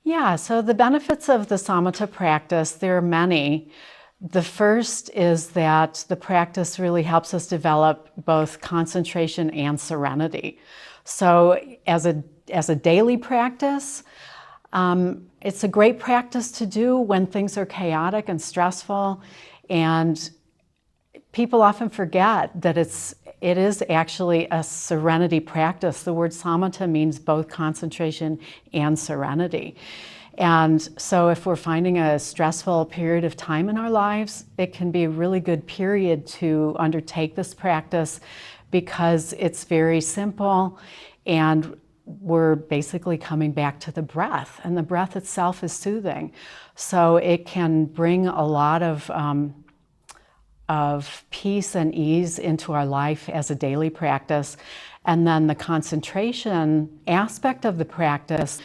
Yeah, so the benefits of the Samatha practice, there are many. The first is that the practice really helps us develop both concentration and serenity. So as a daily practice, it's a great practice to do when things are chaotic and stressful, and people often forget that it is actually a serenity practice. The word samatha means both concentration and serenity. And so if we're finding a stressful period of time in our lives, it can be a really good period to undertake this practice because it's very simple and we're basically coming back to the breath, and the breath itself is soothing. So it can bring a lot of peace and ease into our life as a daily practice. And then the concentration aspect of the practice,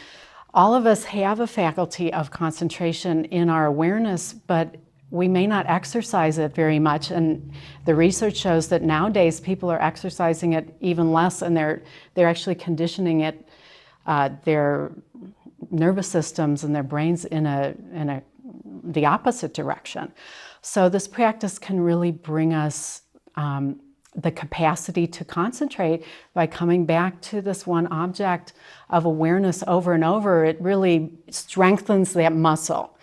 all of us have a faculty of concentration in our awareness, but we may not exercise it very much. And the research shows that nowadays people are exercising it even less, and they're actually conditioning it, their nervous systems and their brains in the opposite direction. So this practice can really bring us the capacity to concentrate by coming back to this one object of awareness over and over. It really strengthens that muscle.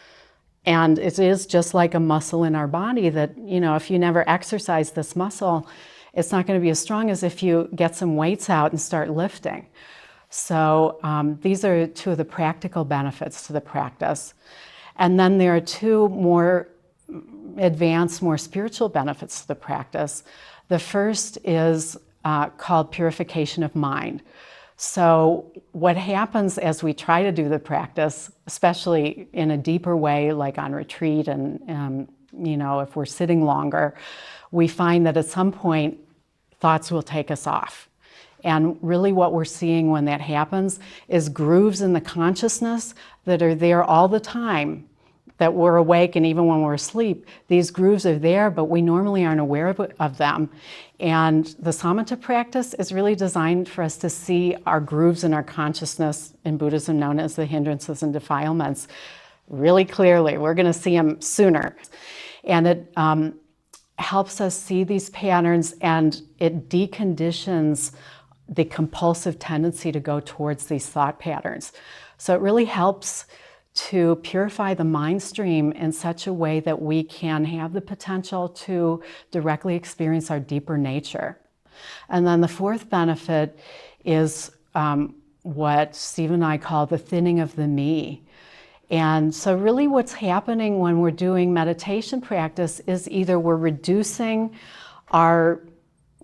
And it is just like a muscle in our body that, if you never exercise this muscle, it's not going to be as strong as if you get some weights out and start lifting. So these are two of the practical benefits to the practice. And then there are two more advanced, more spiritual benefits to the practice. The first is called purification of mind. So what happens as we try to do the practice, especially in a deeper way, like on retreat and, if we're sitting longer, we find that at some point thoughts will take us off. And really what we're seeing when that happens is grooves in the consciousness that are there all the time, that we're awake, and even when we're asleep, these grooves are there, but we normally aren't aware of them. And the Samatha practice is really designed for us to see our grooves in our consciousness, in Buddhism known as the hindrances and defilements, really clearly. We're going to see them sooner. And it helps us see these patterns, and it deconditions the compulsive tendency to go towards these thought patterns. So it really helps to purify the mind stream in such a way that we can have the potential to directly experience our deeper nature. And then the fourth benefit is what Steve and I call the thinning of the me. And so really what's happening when we're doing meditation practice is either we're reducing our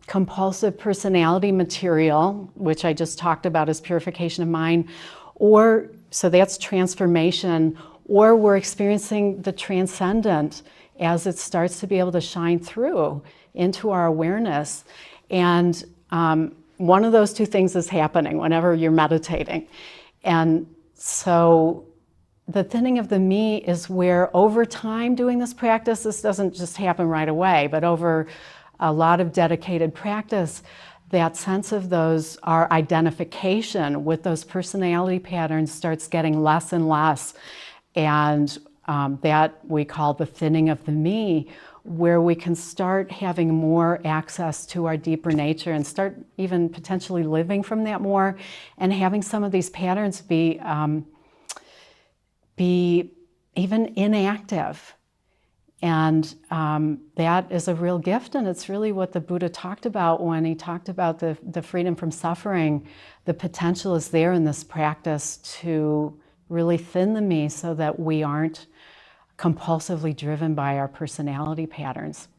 compulsive personality material, which I just talked about as purification of mind, or so that's transformation, or we're experiencing the transcendent as it starts to be able to shine through into our awareness. And one of those two things is happening whenever you're meditating. And so the thinning of the me is where over time doing this practice, this doesn't just happen right away, but over a lot of dedicated practice, that sense of our identification with those personality patterns starts getting less and less. And that we call the thinning of the me, where we can start having more access to our deeper nature and start even potentially living from that more, and having some of these patterns be even inactive. And that is a real gift, and it's really what the Buddha talked about when he talked about the freedom from suffering. The potential is there in this practice to really thin the me so that we aren't compulsively driven by our personality patterns.